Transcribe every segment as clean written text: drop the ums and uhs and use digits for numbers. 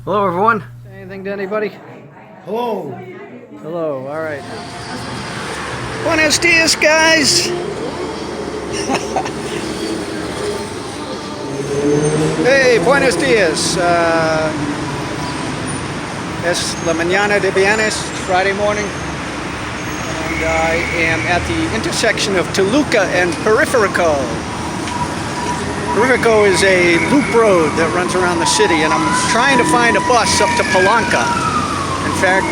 Hello, everyone. Say anything to anybody? Hello. Hello, all right. Buenos dias, guys. Hey, buenos dias. Es la mañana de viernes, Friday morning. And I am at the intersection of Toluca and Periferico. Periferico is a loop road that runs around the city, and I'm trying to find a bus up to Palanca. In fact,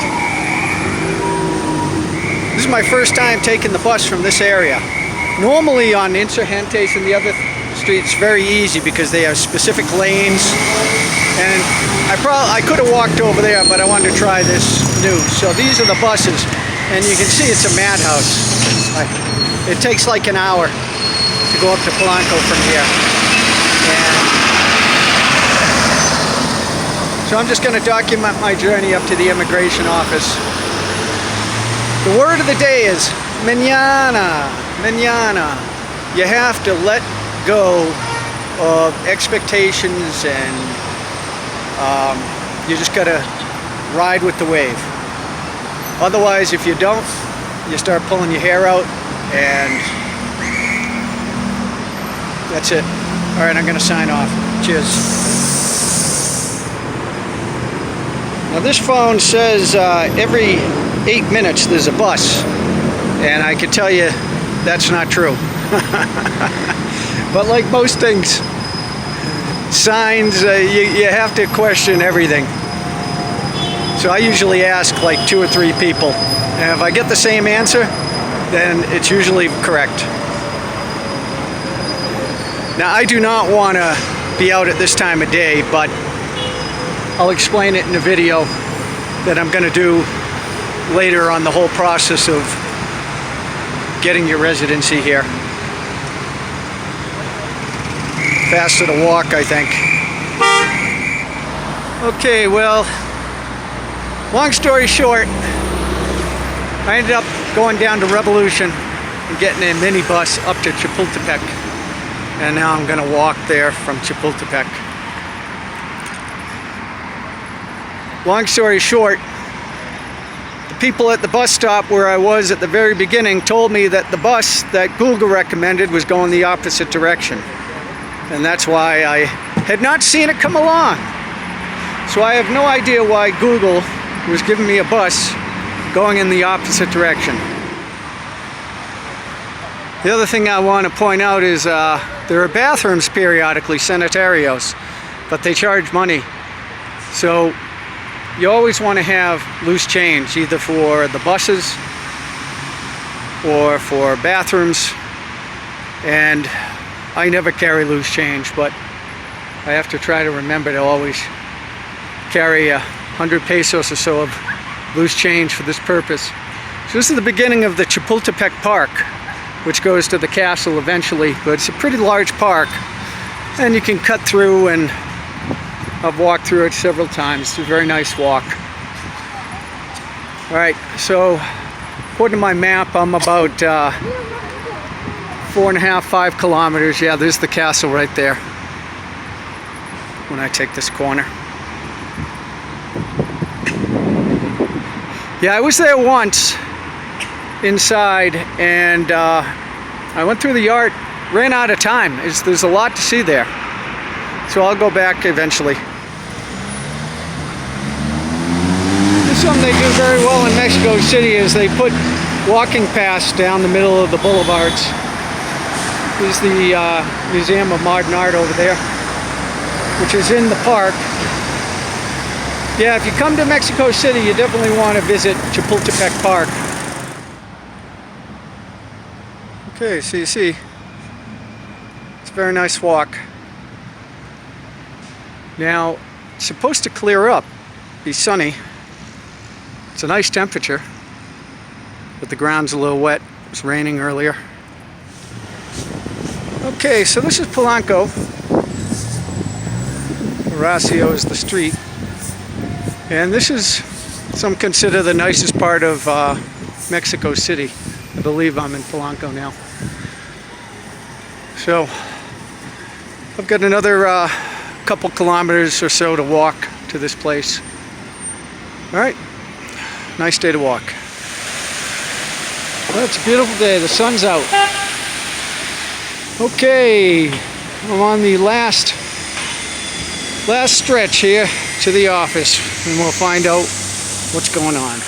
this is my first time taking the bus from this area. Normally on Insurgentes and the other streets, very easy because they have specific lanes, and I could have walked over there, but I wanted to try this new. So these are the buses, and you can see it's a madhouse. It takes like an hour to go up to Polanco from here. So I'm just going to document my journey up to the immigration office. The word of the day is mañana, mañana. You have to let go of expectations, and you just got to ride with the wave. Otherwise, if you don't, you start pulling your hair out, and that's it. All right, I'm going to sign off. Cheers. Now this phone says every 8 minutes there's a bus, and I can tell you that's not true. But like most things, signs, you have to question everything. So I usually ask like 2 or 3 people, and if I get the same answer, then it's usually correct. Now I do not want to be out at this time of day, but I'll explain it in a video that I'm going to do later on the whole process of getting your residency here. Faster to walk, I think. Okay, well, long story short, I ended up going down to Revolution and getting a minibus up to Chapultepec. And now I'm going to walk there from Chapultepec. Long story short, the people at the bus stop where I was at the very beginning told me that the bus that Google recommended was going the opposite direction. And that's why I had not seen it come along. So I have no idea why Google was giving me a bus going in the opposite direction. The other thing I want to point out is there are bathrooms periodically, sanitarios, but they charge money. So you always want to have loose change, either for the buses or for bathrooms. And I never carry loose change, but I have to try to remember to always carry 100 pesos or so of loose change for this purpose. So this is the beginning of the Chapultepec Park, which goes to the castle eventually, but it's a pretty large park, and you can cut through, and I've walked through it several times. It's a very nice walk. All right, so according to my map, I'm about 4.5, 5 kilometers. Yeah, there's the castle right there when I take this corner. Yeah, I was there once inside, and I went through the yard, ran out of time. There's a lot to see there. So I'll go back eventually. Something they do very well in Mexico City is they put walking paths down the middle of the boulevards. There's the Museum of Modern Art over there, which is in the park. Yeah, if you come to Mexico City, you definitely want to visit Chapultepec Park. Okay, so you see, it's a very nice walk. Now, it's supposed to clear up, be sunny. It's a nice temperature, but the ground's a little wet. It was raining earlier. Okay, so this is Polanco. Horacio is the street. And this is, some consider, the nicest part of Mexico City. I believe I'm in Polanco now. So, I've got another couple kilometers or so to walk to this place. All right, nice day to walk. Well, it's a beautiful day. The sun's out. Okay, I'm on the last stretch here to the office, and we'll find out what's going on.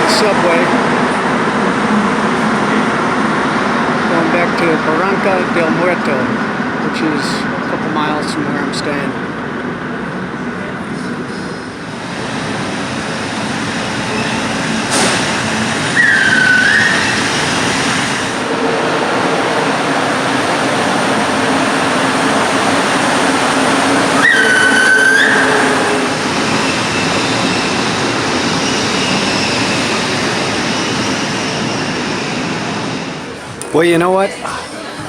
Subway going back to Barranca del Muerto, which is a couple miles from where I'm staying. Well, you know what?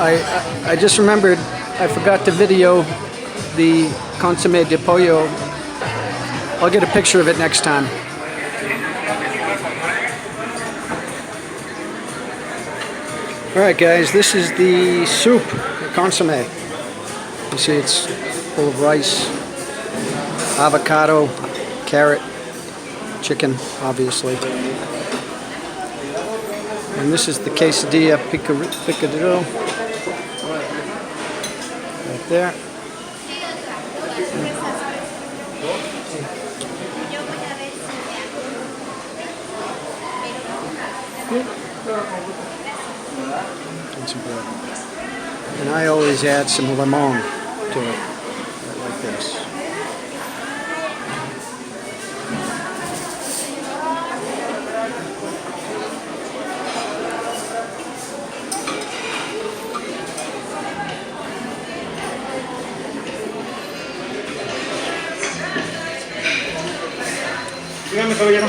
I just remembered I forgot to video the consommé de pollo. I'll get a picture of it next time. Alright guys, this is the soup, the consommé. You see it's full of rice, avocado, carrot, chicken, obviously. And this is the quesadilla picadillo, right there. And some bread. And I always add some lemon to it, like this. Dígame, caballero.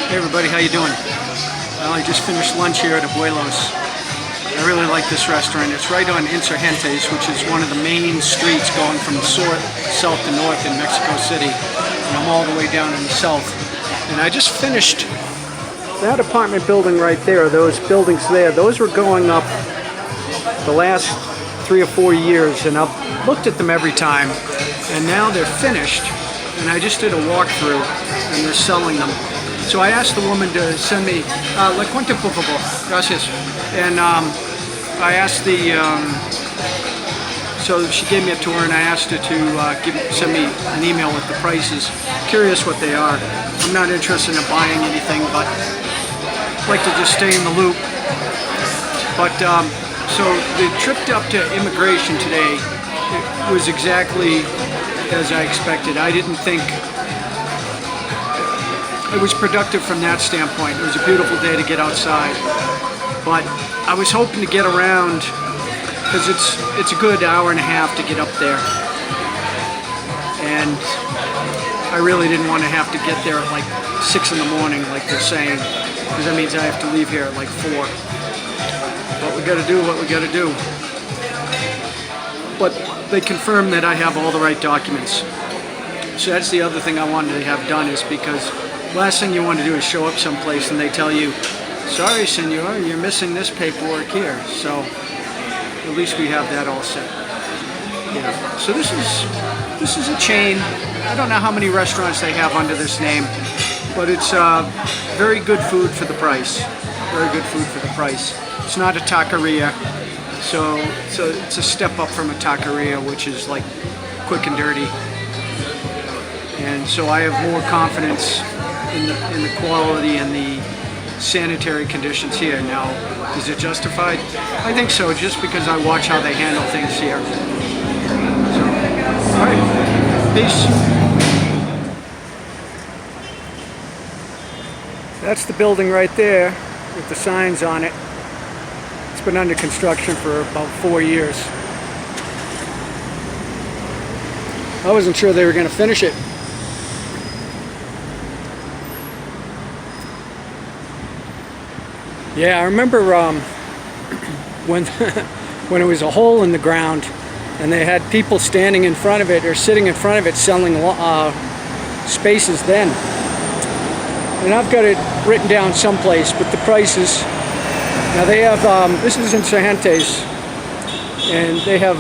Hey everybody, how you doing? Well, I just finished lunch here at Abuelo's. I really like this restaurant. It's right on Insurgentes, which is one of the main streets going from south to north in Mexico City. And I'm all the way down in the south. And I just finished that apartment building right there, those buildings there. Those were going up the last 3 or 4 years, and I've looked at them every time. And now they're finished. And I just did a walkthrough, and they're selling them. So I asked the woman to send me, la cuenta por favor, gracias. And I asked so she gave me a tour, and I asked her to send me an email with the prices. Curious what they are. I'm not interested in buying anything, but I'd like to just stay in the loop. But so the trip up to immigration today, it was exactly as I expected. I didn't think it was productive from that standpoint. It was a beautiful day to get outside, but I was hoping to get around, because it's a good hour and a half to get up there, and I really didn't want to have to get there at like 6 in the morning like they're saying, because that means I have to leave here at like 4. But we got to do what we got to do. But they confirmed that I have all the right documents. So that's the other thing I wanted to have done, is because last thing you want to do is show up someplace and they tell you, sorry senor, you're missing this paperwork here. So at least we have that all set. Yeah. So this is a chain. I don't know how many restaurants they have under this name, but it's very good food for the price. Very good food for the price. It's not a taqueria, so it's a step up from a taqueria, which is like quick and dirty. And so I have more confidence in the quality and the sanitary conditions here. Now, is it justified? I think so, just because I watch how they handle things here. So, all right, peace. That's the building right there with the signs on it. It's been under construction for about 4 years. I wasn't sure they were going to finish it. Yeah, I remember when when it was a hole in the ground and they had people standing in front of it or sitting in front of it selling spaces then. And I've got it written down someplace, but the prices. Now they have, this is in Sahantes, and they have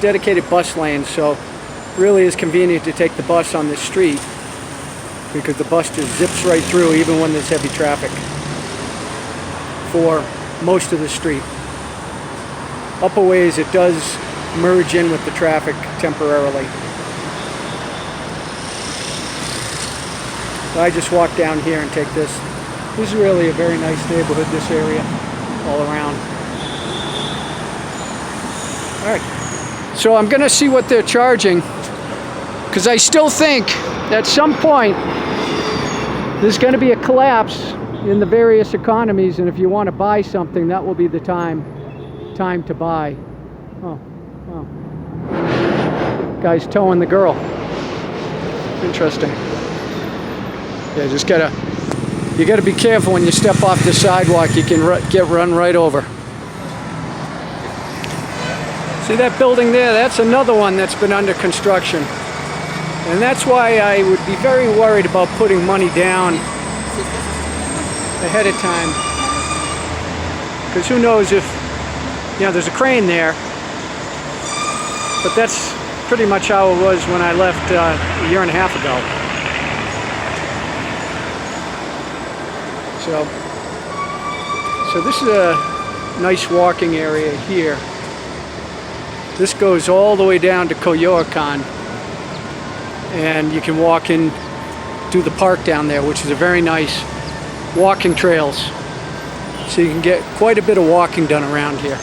dedicated bus lanes, so really is convenient to take the bus on this street because the bus just zips right through even when there's heavy traffic for most of the street. Up a ways it does merge in with the traffic temporarily. So I just walk down here and take this. This is really a very nice neighborhood, this area, all around. Alright, so I'm gonna see what they're charging, because I still think at some point there's gonna be a collapse in the various economies, and if you want to buy something, that will be the time to buy. Oh, guy's towing the girl. Interesting. Yeah, you gotta be careful when you step off the sidewalk. You can get run right over. See that building there? That's another one that's been under construction, and that's why I would be very worried about putting money down ahead of time, because who knows if, you know, there's a crane there, but that's pretty much how it was when I left a year and a half ago. So this is a nice walking area here. This goes all the way down to Coyoacan, and you can walk in to the park down there, which is a very nice walking trails. So you can get quite a bit of walking done around here.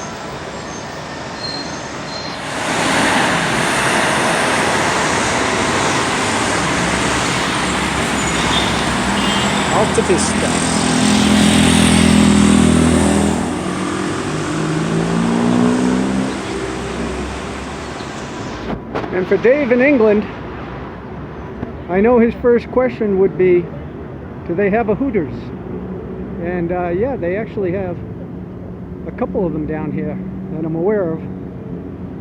Alta Vista. And for Dave in England, I know his first question would be, do they have a Hooters? And yeah, they actually have a couple of them down here that I'm aware of.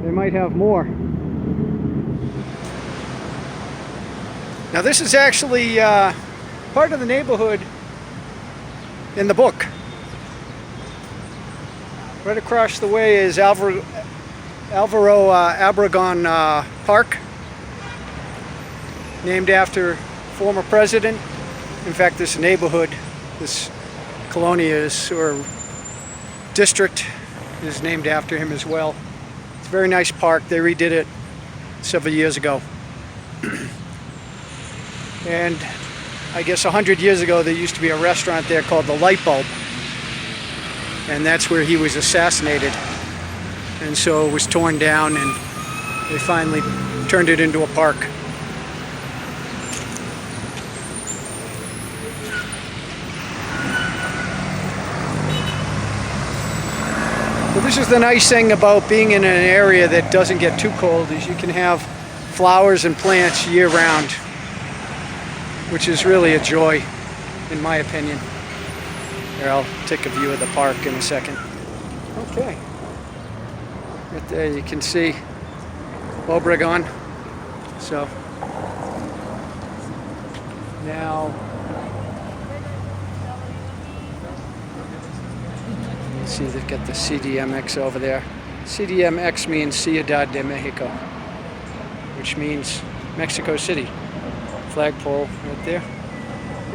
They might have more. Now this is actually part of the neighborhood in the book. Right across the way is Alvaro Obregón Park, named after former president. In fact, this neighborhood, this colonia or district, is named after him as well. It's a very nice park. They redid it several years ago. And I guess 100 years ago there used to be a restaurant there called the Light Bulb, and that's where he was assassinated. And so it was torn down, and they finally turned it into a park. So this is the nice thing about being in an area that doesn't get too cold, is you can have flowers and plants year-round, which is really a joy, in my opinion. Here, I'll take a view of the park in a second. Okay. Right there you can see Obregón. So now let's see, they've got the CDMX over there. CDMX means Ciudad de Mexico, which means Mexico City. Flagpole right there.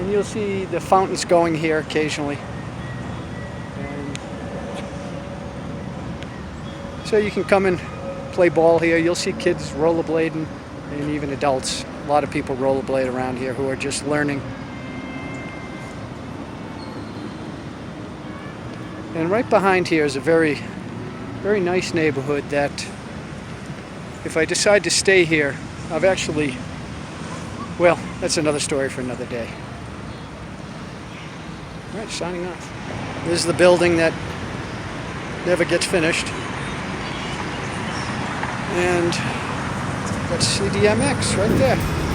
And you'll see the fountains going here occasionally. So you can come and play ball here. You'll see kids rollerblading, and even adults. A lot of people rollerblade around here who are just learning. And right behind here is a very, very nice neighborhood that, if I decide to stay here, I've actually, well, that's another story for another day. All right, signing off. This is the building that never gets finished. And that's CDMX right there.